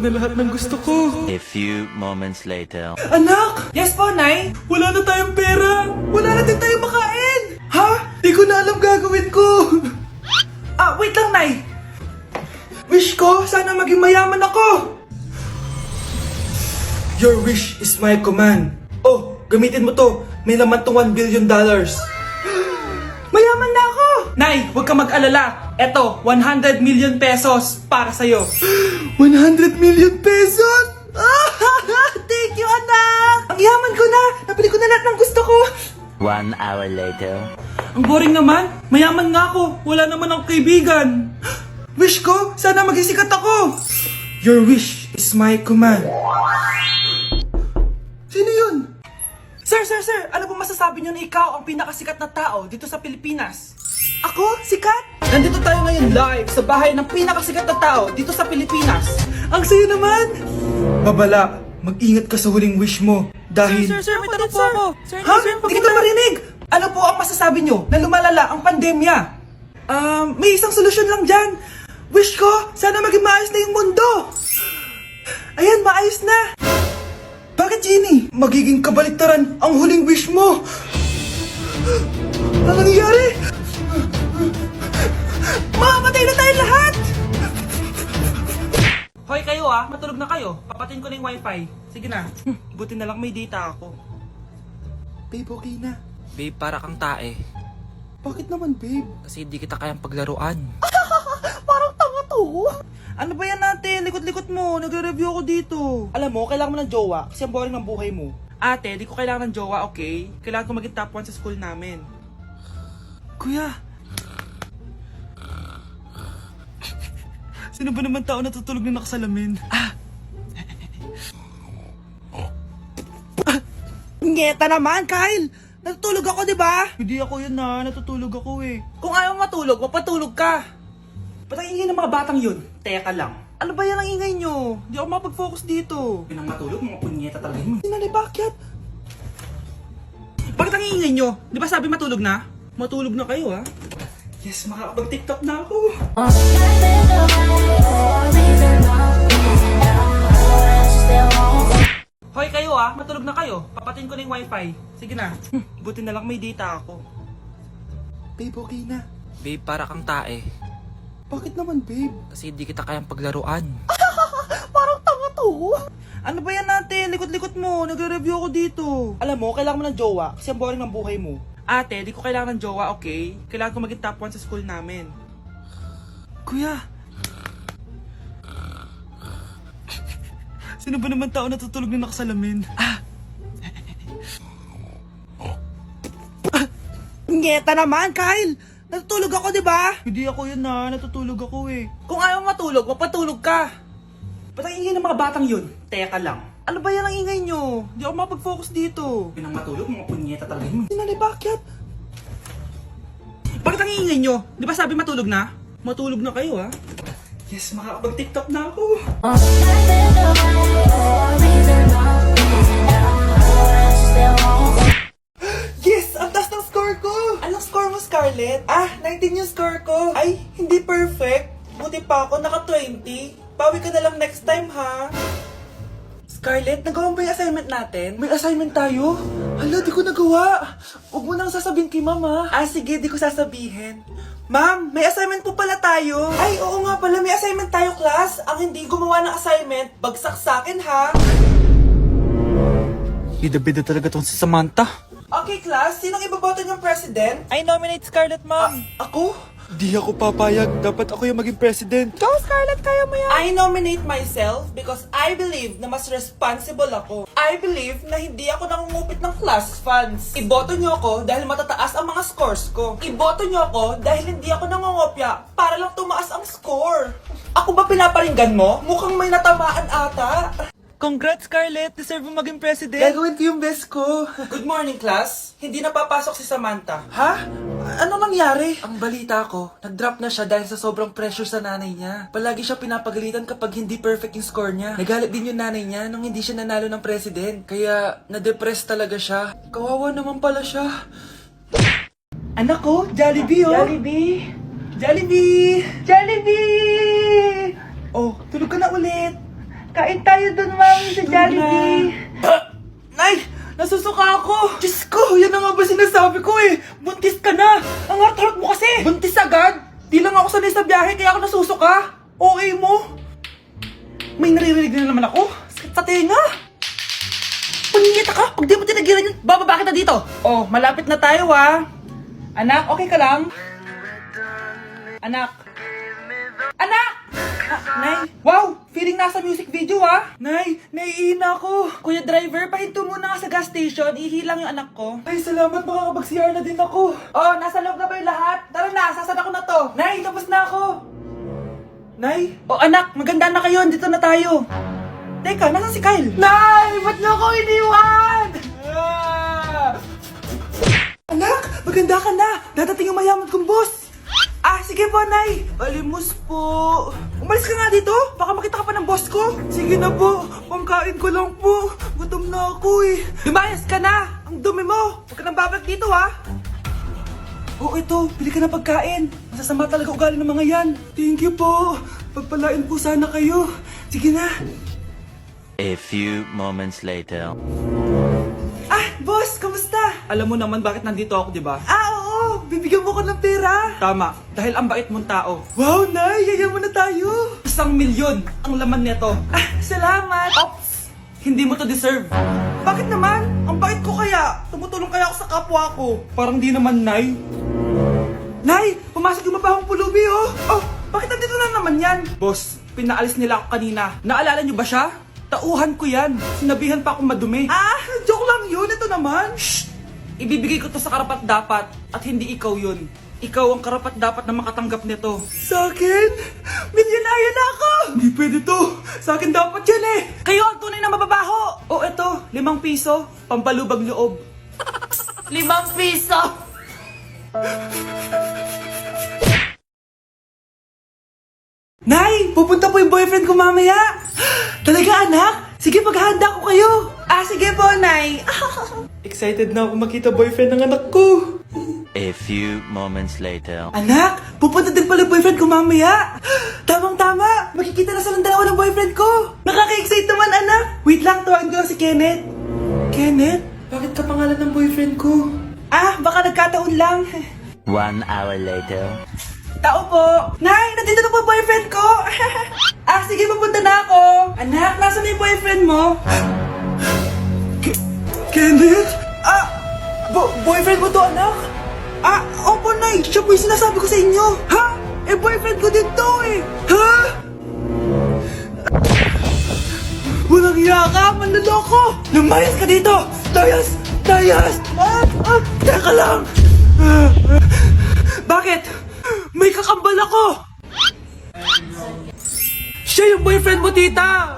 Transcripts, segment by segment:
na lahat ng gusto ko. A few moments later. Anak! Yes po, Nay? Wala na tayong pera! Wala na din tayong makain! Ha? Di ko na alam gagawin ko! Wait lang, Nay. Wish ko, sana maging mayaman ako! Your wish is my command. Oh, gamitin mo to. May laman tong $1 billion. Mayaman na ako! Nay, huwag ka mag-alala. Eto, 100 million pesos para sa'yo. 100 million pesos! Thank you, anak! Ang yaman ko na! Nabili ko na lahat ng gusto ko! 1 hour later. Ang boring naman. Mayaman nga ako. Wala naman akong kaibigan. Wish ko, sana maging sikat ako! Your wish is my command. Sino yun? Sir! Ano po masasabi niyo na ikaw ang pinakasikat na tao dito sa Pilipinas? Ako? Sikat? Nandito tayo ngayon live sa bahay ng pinakasikat na tao dito sa Pilipinas. Ang sayo naman! Babala, mag-ingat ka sa huling wish mo. Dahil... Sir, may tanong po ako. Ha? Hindi kita marinig! Ano po ang masasabi niyo na lumalala ang pandemya? May isang solusyon lang dyan. Wish ko, sana maging maayos na yung mundo. Ayan, maayos na. Bakit, Genie? Magiging kabaliktaran ang huling wish mo. Ano nangyayari? Mamamatay na tayo lahat! Hoy kayo matulog na kayo. Papatin ko na yung wifi. Sige na. Buti na lang may data ako. Babe, okay na. Babe, para kang tae. Bakit naman, babe? Kasi hindi kita kayang paglaruan. Parang tanga to. Ano ba yan natin? Likot-likot mo. Nagre-review ako dito. Alam mo, kailangan mo ng jowa kasi ang boring ng buhay mo. Ate, di ko kailangan ng jowa, okay? Kailangan ko maging top 1 sa school namin. Kuya. Sino ba naman tao natutulog na nakasalamin? Ngeta naman, Kyle! Natutulog ako, di ba? Hindi ako yun natutulog ako eh. Kung ayaw matulog, mapatulog ka. Ba't ang ingay ng mga batang yun? Teka lang. Ano ba yan ang ingay nyo? Di ako mapag-focus dito. Yun ang matulog, mga punyeta talaga yun. Sinali, bakit? Bakit ang ingay nyo? Di ba sabi matulog na? Matulog na kayo, ha? Yes, makakapag-tiktok na ako. Hoy kayo matulog na kayo. Papatin ko na yung wifi. Sige na. Buti na lang may data ako. Babe, okay na. Babe, para kang tae. Bakit naman, babe? Kasi hindi kita kayang paglaruan. Parang tanga to. Ano ba yan natin? Likot-likot mo. Nagre-review ako dito. Alam mo, kailangan mo ng jowa kasi ang boring ng buhay mo. Ate, di ko kailangan ng jowa, okay? Kailangan ko maging top 1 sa school namin. Kuya. Sino ba naman tao natutulog na nakasalamin? Ngeta naman, Kyle! Natutulog ako, di ba? Hindi ako yun natutulog ako eh. Kung ayaw matulog, mapatulog ka. Ba't ang ingay ng mga batang yun? Teka lang. Ano ba yan ang ingay nyo? Di ako mapag-focus dito. Yun ang matulog, mga punyeta talaga yun. Sinali, bakit? Bakit ang ingay nyo? Di ba sabi matulog na? Matulog na kayo, ha? Yes, makakapag-tiktok na ako. Yes! Ang taas ng score ko! Anong score mo, Scarlett? 19 yung score ko. Ay, hindi perfect. Buti pa ako, naka 20. Bawi ka na lang next time, ha? Scarlett, nagawa mo ba yung assignment natin? May assignment tayo? Hala, di ko nagawa. Huwag mo nang sasabihin kay mama. Sige, di ko sasabihin. Ma'am, may assignment po pala tayo. Ay, oo nga pala, may assignment tayo, class. Ang hindi gumawa ng assignment, bagsak sa akin, ha? Bida-bida talaga tong si Samantha. Okay, class, sinong iboboto niyong president? I nominate Scarlett, ma'am. Ako? Di ako papayag. Dapat ako yung maging president. Go, Scarlett, kaya mo yan. I nominate myself because I believe na mas responsible ako. I believe na hindi ako nangungupit ng class funds. Iboto niyo ako dahil matataas ang mga scores ko. Iboto niyo ako dahil hindi ako nangungopya para lang tumaas ang score. Ako ba pinaparinggan mo? Mukhang may natamaan ata. Congrats, Scarlett. Deserve mo maging president. Gagawin ko yung best ko. Good morning, class. Hindi na papasok si Samantha. Ha? Ano nangyari? Ang balita ko, nag-drop na siya dahil sa sobrang pressure sa nanay niya. Palagi siya pinapagalitan kapag hindi perfect yung score niya. Nagalit din yung nanay niya nung hindi siya nanalo ng president. Kaya, na-depress talaga siya. Kawawa naman pala siya. Anak ko, Jollibee, oh. Jollibee! Jollibee! Jollibee! Oh, tulog ka na ulit. Kain tayo dun, mami, sa Jollibee. Nay! Nasusuka ako! Diyos ko! Yan na nga ba sinasabi ko eh! Buntis ka na! Ang harot mo kasi! Buntis agad? Di lang ako sanay sa biyahe kaya ako nasusuka! Okay mo? May naririnig na naman ako! Sakit sa tenga! Paningita ka! Pag di mo tinagilan yun, bababa kita dito! Oh, malapit na tayo ah! Anak, okay ka lang? Anak! Anak! Nay! Wow! Feeling nasa music video ah! Nay! Naiihina ako! Kuya driver, pahinto muna nga sa gas station. Ihilang yung anak ko. Ay, salamat! Makakapag-CR na din ako. Oh, nasa loob na ba yung lahat? Tara na! Sasada ko na to! Nay! Tapos na ako! Nay! Oh, anak! Maganda na kayo! Dito na tayo! Teka, nasa si Kyle? Nay! Ba't niyo ako iniwan? Anak! Maganda ka na! Dadating yung mayaman kong boss! Ah, sige po, Nay! Alimos po! Umalis ka nga dito! Baka makita ka pa ng boss ko! Sige na po! Pangkain ko lang po! Gutom na ako eh! Lumayas ka na! Ang dumi mo! Huwag ka nang babalik dito ha! Oh, ito! Bili ka ng pagkain! Masasama talaga ugali ng mga yan! Thank you po! Pagpalain po sana kayo! Sige na! A few moments later. Ah, boss! Kamusta? Alam mo naman bakit nandito ako, di ba? Ah, oo! Bibigyan mo ko ng pera! Tama, dahil ang bait mong tao. Wow, Nay! Yayaman na tayo! 1,000,000 ang laman nito. Ah, salamat! Ops! Hindi mo to deserve. Bakit naman? Ang bait ko kaya. Tumutulong kaya ako sa kapwa ko. Parang di naman, Nay. Nay! Pumasok yung mabahong pulubi, oh! Oh! Bakit nandito na naman yan? Boss, pinaalis nila ako kanina. Naalala niyo ba siya? Tauhan ko yan. Sinabihan pa akong madumi. Ah, joke lang yun. Ito naman. Shh! Ibibigay ko to sa karapat dapat at hindi ikaw yun. Ikaw ang karapat dapat na makatanggap nito. Sa akin? Milyonaryo na ako! Hindi pwede to. Sa akin dapat yan eh. Kayo ang tunay na mababaho. O eto, 5 piso. Pampalubag loob. 5 piso! Nay! Pupunta po yung boyfriend ko mamaya! Talaga anak? Sige, paghahanda ko kayo! Ah, sige po, Nay! Excited na ako makita boyfriend ng anak ko! A few moments later. Anak! Pupunta din pala yung boyfriend ko mamaya! Tamang-tama! Makikita na sa dalawa ng boyfriend ko! Nakaka-excite naman, anak! Wait lang, tawagin ko si Kenneth. Kenneth? Bakit ka pangalan ng boyfriend ko? Ah, baka nagkataon lang. 1 hour later. Tao po! Nay, nandito na po boyfriend ko! Ah, sige, pupunta na ako! Anak, nasa na yung boyfriend mo? Kenneth? Ah, boyfriend mo to, anak? Ah, opo, Nay! Siya po yung sinasabi ko sa inyo! Ha? Eh, boyfriend ko din to eh! Ha? Walang hiya ka! Manloloko! Lumayas ka dito! Layas! Layas! Teka lang! Bakit? May kakambal ako! Siya yung boyfriend mo, tita!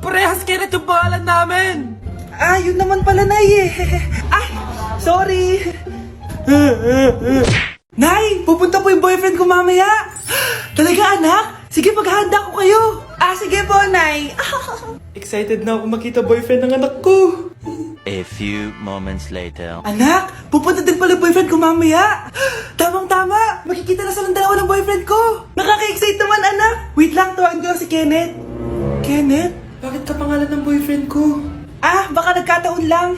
Parehas Kenneth yung pangalan namin! Ah, yun naman pala, Nay eh! Ay, sorry! Nay, pupunta po yung boyfriend ko mamaya! Talaga, anak? Sige, paghahanda ko kayo! Ah, sige po, Nay! Excited na ako makita boyfriend ng anak ko! A few moments later. Anak, pupunta din pala yung boyfriend ko mamaya! Tamang-tama! Makikita na sa dalawa ng boyfriend ko! Nakaka-excite naman, anak! Wait lang, tawagin ko si Kenneth. Kenneth? Bakit ka pangalan ng boyfriend ko? Ah, baka nagkataon lang.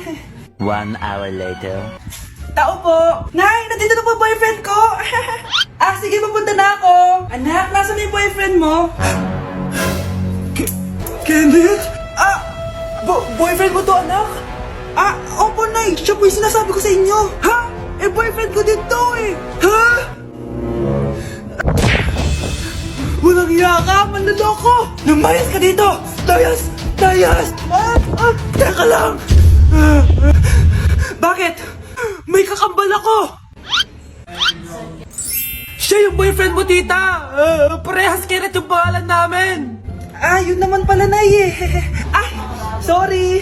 1 hour later. Tao po! Nay, nandito na po boyfriend ko! Ah, sige, pupunta na ako! Anak, nasa na yung boyfriend mo? Kenneth? Ah, boyfriend mo to, anak? Ah, opo, Nay! Siya po yung sinasabi ko sa inyo! Ha? Eh, boyfriend ko din to eh! Ha? Walang hiya ka! Manloloko! Lumayas ka dito! Layas! Layas! Teka lang! Bakit? May kakambal ako! Siya yung boyfriend mo, tita! Parehas Kenneth yung pangalan namin! Ah, yun naman pala, Nay eh! Ay, sorry!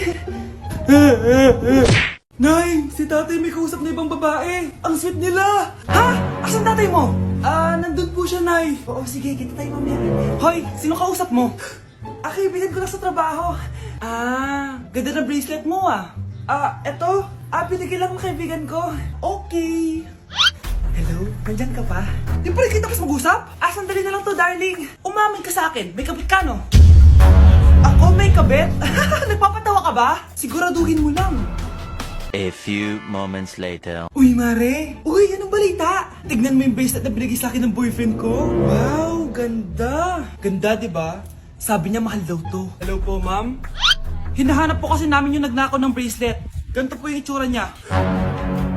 Nay, si tatay may kausap na ibang babae. Ang sweet nila. Ha? Asan tatay mo? Ah, nandun po siya, Nay. Oo, sige, kita tayo mamaya. Hoy, sino kausap mo? Ah, kaibigan ko lang sa trabaho. Ah, ganda na bracelet mo ah. Ah, eto. Ah, pinigil lang ng kaibigan ko. Okay. Hello? Nandyan ka pa? Di pa rin kita mas mag-usap? Ah, sandali na lang to, darling. Umamin ka sa akin. May kabit ka, no? Ako may kabit? Nagpapatawa ka ba? Siguraduhin mo lang. A few moments later. Uy, Mare! Uy, anong balita? Tignan mo yung bracelet na binigay sa akin ng boyfriend ko. Wow, ganda! Ganda, di ba? Sabi niya mahal daw to. Hello po, ma'am? Hinahanap po kasi namin yung nagnakaw ng bracelet. Ganito po yung itsura niya.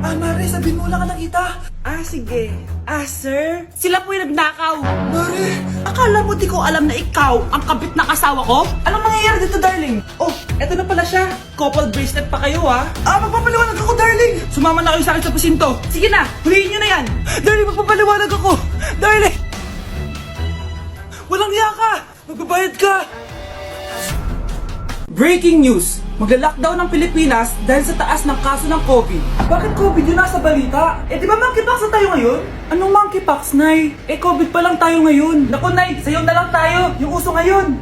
Ah, Mare, sabihin mo wala ka nakita. Ah, sige. Ah, sir? Sila po yung nagnakaw. Mare, akala mo di ko alam na ikaw ang kabit na kasawa ko? Anong mangyayari dito, darling? Oh, eto na pala siya. Couple bracelet pa kayo, ah. Ah, magpapaliwanag ako, darling. Sumama na kayo sa akin sa pasinto. Sige na, huliin nyo na yan. Darling, magpapaliwanag ako. Darling! Walang hiya ka! Magbabayad ka! Breaking news! Magla-lockdown ng Pilipinas dahil sa taas ng kaso ng COVID. Bakit COVID yun nasa balita? Eh di ba monkeypox na tayo ngayon? Anong monkeypox, Nay? Eh COVID pa lang tayo ngayon. Naku, Nay, sayo na lang tayo. Yung uso ngayon.